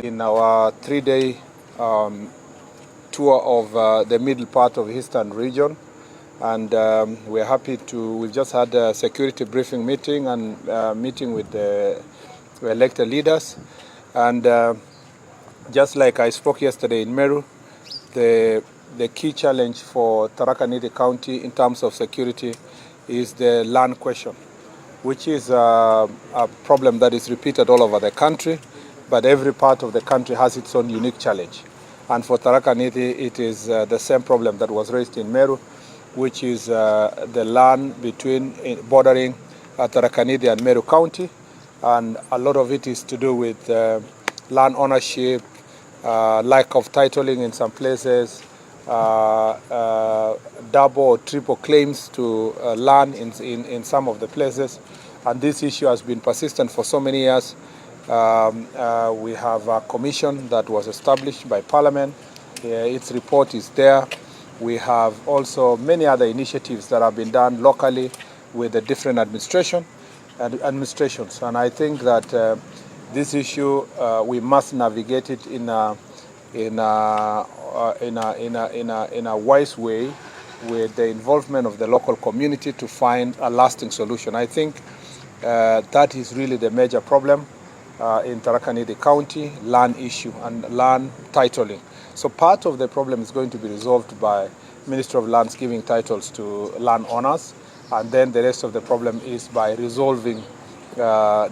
in our three-day tour of the middle part of Eastern region, and we're happy to. We've just had a security briefing meeting and meeting with the elected leaders, and just like I spoke yesterday in Meru, the key challenge for Tharaka Nithi County in terms of security is the land question, which is a problem that is repeated all over the country, but every part of the country has its own unique challenge. And for Tharaka Nithi, it is the same problem that was raised in Meru, which is the land bordering Tharaka Nithi and Meru County. And a lot of it is to do with land ownership, lack of titling in some places, double or triple claims to land in some of the places. And this issue has been persistent for so many years. We have a commission that was established by Parliament. Its report is there. We have also many other initiatives that have been done locally with the different administrations. And I think that this issue, we must navigate it in a wise way, with the involvement of the local community to find a lasting solution. I think that is really the major problem in Tharaka Nithi County, land issue and land titling. So part of the problem is going to be resolved by Ministry of Lands giving titles to landowners, and then the rest of the problem is by resolving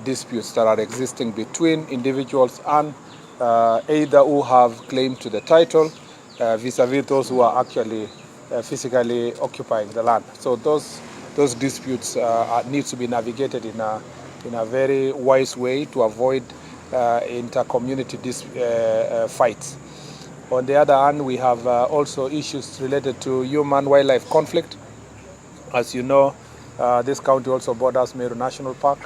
disputes that are existing between individuals and either who have claim to the title vis-a-vis those who are actually physically occupying the land. So those disputes need to be navigated in a very wise way to avoid inter-community fights. On the other hand, we have also issues related to human-wildlife conflict. As you know, this county also borders Meru National Park,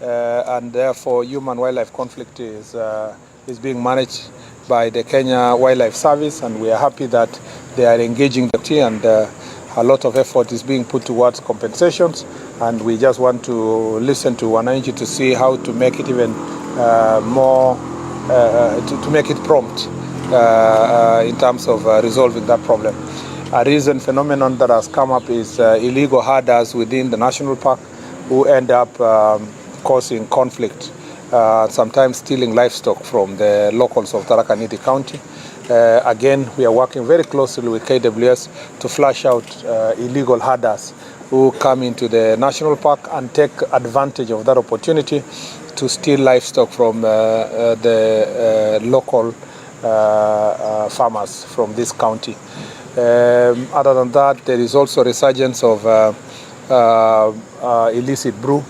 and therefore human-wildlife conflict is being managed by the Kenya Wildlife Service, and we are happy that they are engaging the team, and a lot of effort is being put towards compensations, and we just want to listen to wananchi to see how to make it even more, to make it prompt in terms of resolving that problem. A recent phenomenon that has come up is illegal herders within the national park who end up causing conflict, sometimes stealing livestock from the locals of Tharaka Nithi County. Again, we are working very closely with KWS to flush out illegal herders who come into the national park and take advantage of that opportunity to steal livestock from the local farmers from this county. Other than that, there is also resurgence of illicit brew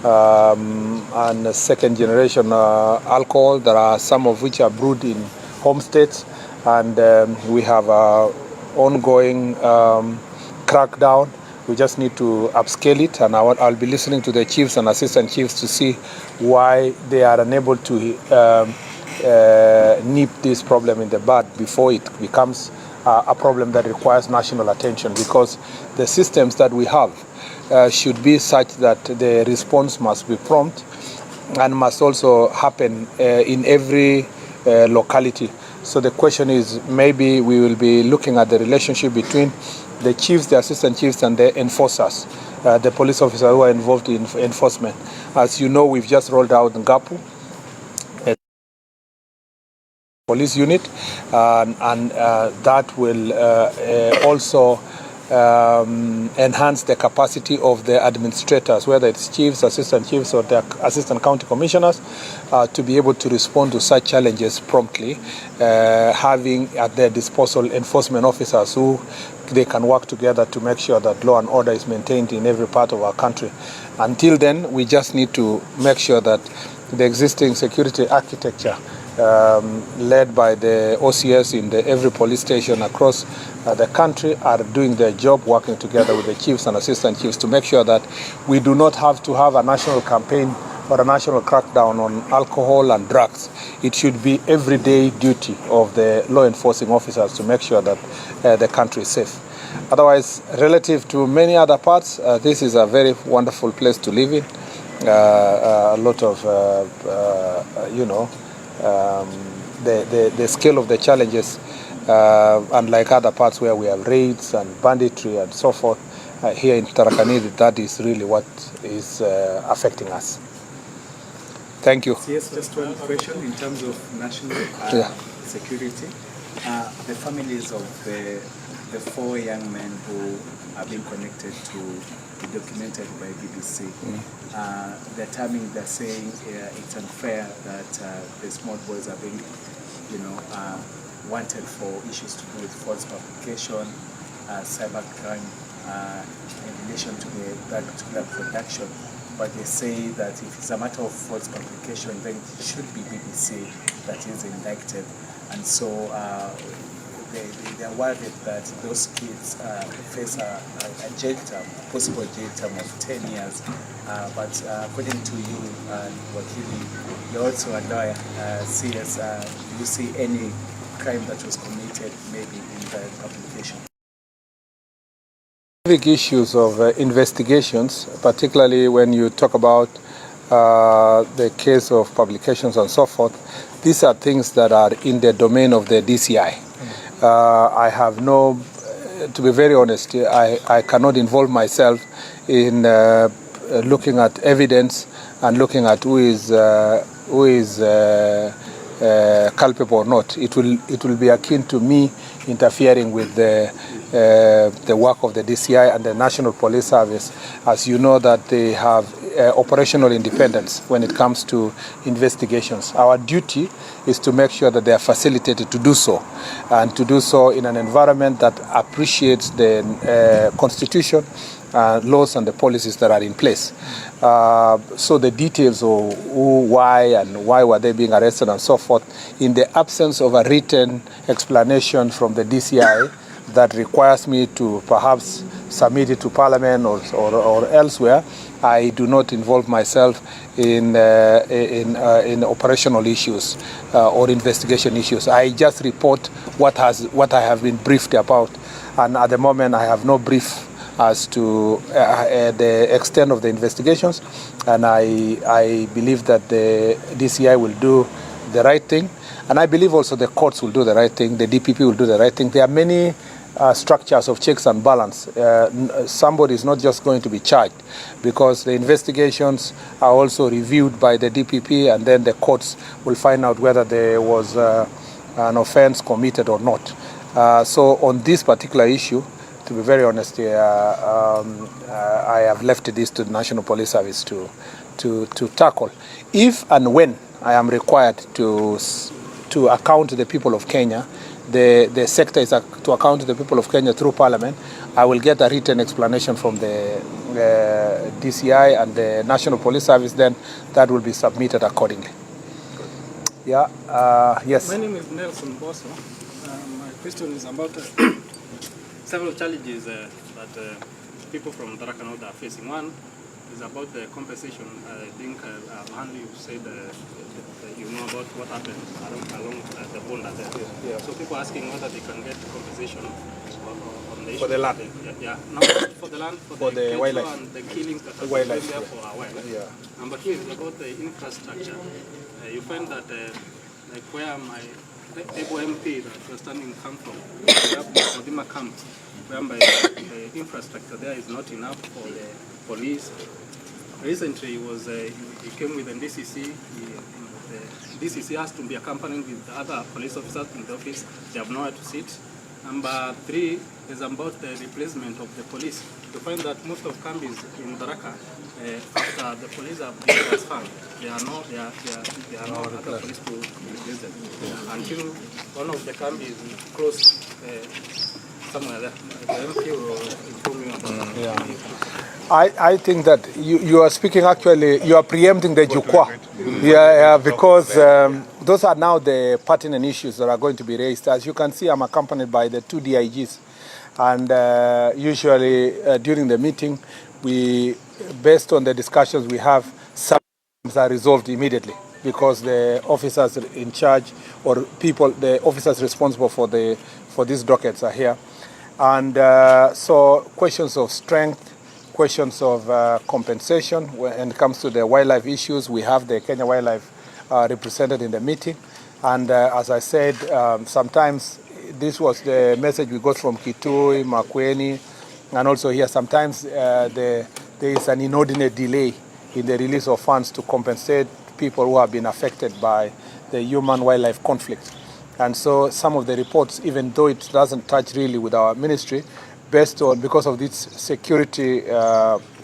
and second generation alcohol. There are some of which are brewed in homesteads, and we have ongoing crackdown. We just need to upscale it, and I'll be listening to the chiefs and assistant chiefs to see why they are unable to nip this problem in the bud before it becomes a problem that requires national attention, because the systems that we have should be such that the response must be prompt and must also happen in every locality. So the question is, maybe we will be looking at the relationship between the chiefs, the assistant chiefs, and the enforcers, the police officers who are involved in enforcement. As you know, we've just rolled out Ngapu police unit, and that will also enhance the capacity of the administrators, whether it's chiefs, assistant chiefs, or the assistant county commissioners, to be able to respond to such challenges promptly, having at their disposal enforcement officers who they can work together to make sure that law and order is maintained in every part of our country. Until then, we just need to make sure that the existing security architecture led by the OCS in every police station across the country are doing their job, working together with the chiefs and assistant chiefs to make sure that we do not have to have a national campaign or a national crackdown on alcohol and drugs. It should be everyday duty of the law enforcing officers to make sure that the country is safe. Otherwise, relative to many other parts, this is a very wonderful place to live in. A lot of, the scale of the challenges, unlike other parts where we have raids and banditry and so forth, here in Tarakanidi, that is really what is affecting us. Thank you. Yes, just one question in terms of national security. The families of the 4 young men who are being connected to be documented by BBC, they're saying it's unfair that the small boys are being, wanted for issues to do with false publication, cybercrime, in relation to that particular production. But they say that if it's a matter of false publication, then it should be BBC that is indicted. And so they're worried that those kids face a jail term, possible jail term of 10 years. But according to you, Wakili, you're also a lawyer, CS, do you see any crime that was committed maybe in the publication? Big issues of investigations, particularly when you talk about the case of publications and so forth, these are things that are in the domain of the DCI. I have no, to be very honest, I cannot involve myself in looking at evidence and looking at who is culpable or not. It will be akin to me interfering with the work of the DCI and the National Police Service. As you know, that they have operational independence when it comes to investigations. Our duty is to make sure that they are facilitated to do so, and to do so in an environment that appreciates the Constitution, laws and the policies that are in place. So the details of who, why, and why were they being arrested and so forth, in the absence of a written explanation from the DCI that requires me to perhaps submit it to Parliament or elsewhere, I do not involve myself in operational issues or investigation issues. I just report what I have been briefed about, and at the moment I have no brief as to the extent of the investigations, and I believe that the DCI will do the right thing, and I believe also the courts will do the right thing, the DPP will do the right thing. There are many structures of checks and balance. Somebody is not just going to be charged, because the investigations are also reviewed by the DPP, and then the courts will find out whether there was an offense committed or not. So on this particular issue, to be very honest, I have left this to the National Police Service to tackle. If and when I am required to account to the people of Kenya, the sector is to account to the people of Kenya through Parliament, I will get a written explanation from the DCI and the National Police Service, then that will be submitted accordingly. Yeah, yes. My name is Nelson Bosso. My question is about several challenges that people from Tarakanod are facing. One is about the compensation. I think Mandy, you said you know about what happened along the border there. Yeah. So people asking whether they can get compensation on the issue. For the land? Yeah. Not for the land, for the wildlife and the killings that are wildlife, there for our wildlife. Yeah. Number two is about the infrastructure. You find that like where my able MP that we're standing come from, we have the Modima camp, whereby the infrastructure there is not enough for the police. Recently, he came with the DCC. The DCC has to be accompanied with the other police officers in the office. They have nowhere to sit. Number three is about the replacement of the police. You find that most of camps in Tharaka, after the police have been transferred, there are no other police to replace them. Until one of the camps is close somewhere there. The MP will inform you about that. I think that you are speaking, actually, you are preempting the Jukwa. Because those are now the pertinent issues that are going to be raised. As you can see, I'm accompanied by the 2 DIGs. And usually during the meeting, based on the discussions we have, some are resolved immediately, because the officers in charge or the officers responsible for these dockets are here. And so questions of strength, questions of compensation. When it comes to the wildlife issues, we have the Kenya Wildlife represented in the meeting, And as I said, sometimes this was the message we got from Kitui, Makueni, and also here sometimes there is an inordinate delay in the release of funds to compensate people who have been affected by the human-wildlife conflict. And so some of the reports, even though it doesn't touch really with our ministry, because of these security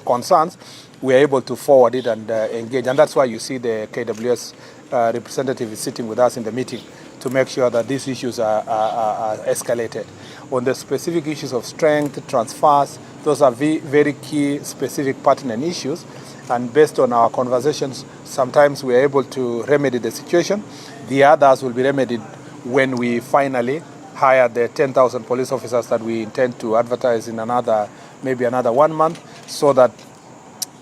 concerns, we are able to forward it and engage. And that's why you see the KWS representative is sitting with us in the meeting to make sure that these issues are escalated. On the specific issues of strength, transfers, those are very key specific pertinent issues. And based on our conversations, sometimes we are able to remedy the situation. The others will be remedied when we finally hire the 10,000 police officers that we intend to advertise in maybe another 1 month, so that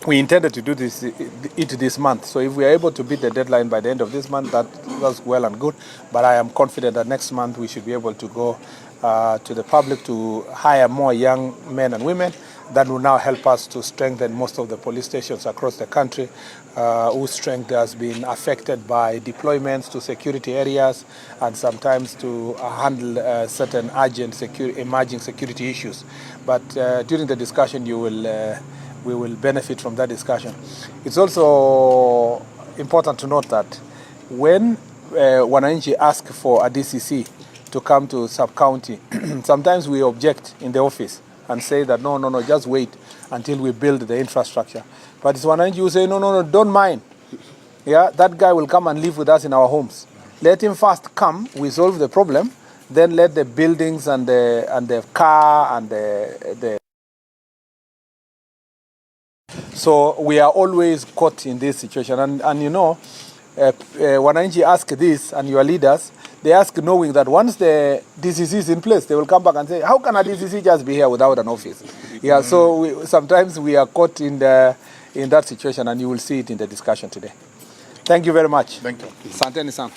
we intended to do this month. So if we are able to beat the deadline by the end of this month, that's well and good. But I am confident that next month we should be able to go to the public to hire more young men and women that will now help us to strengthen most of the police stations across the country, whose strength has been affected by deployments to security areas and sometimes to handle certain urgent emerging security issues. But during the discussion, we will benefit from that discussion. It's also important to note that when wananchi ask for a DCC to come to sub-county, sometimes we object in the office and say that no, just wait until we build the infrastructure. But it's wananchi who say, no, don't mind. Yeah, that guy will come and live with us in our homes. Let him first come, we solve the problem, then let the buildings and the car and the So we are always caught in this situation. And you know, wananchi ask this, and your leaders, they ask knowing that once the DCC is in place, they will come back and say, how can a DCC just be here without an office? Yeah, so sometimes we are caught in that situation, and you will see it in the discussion today. Thank you very much. Thank you. Asanteni sana.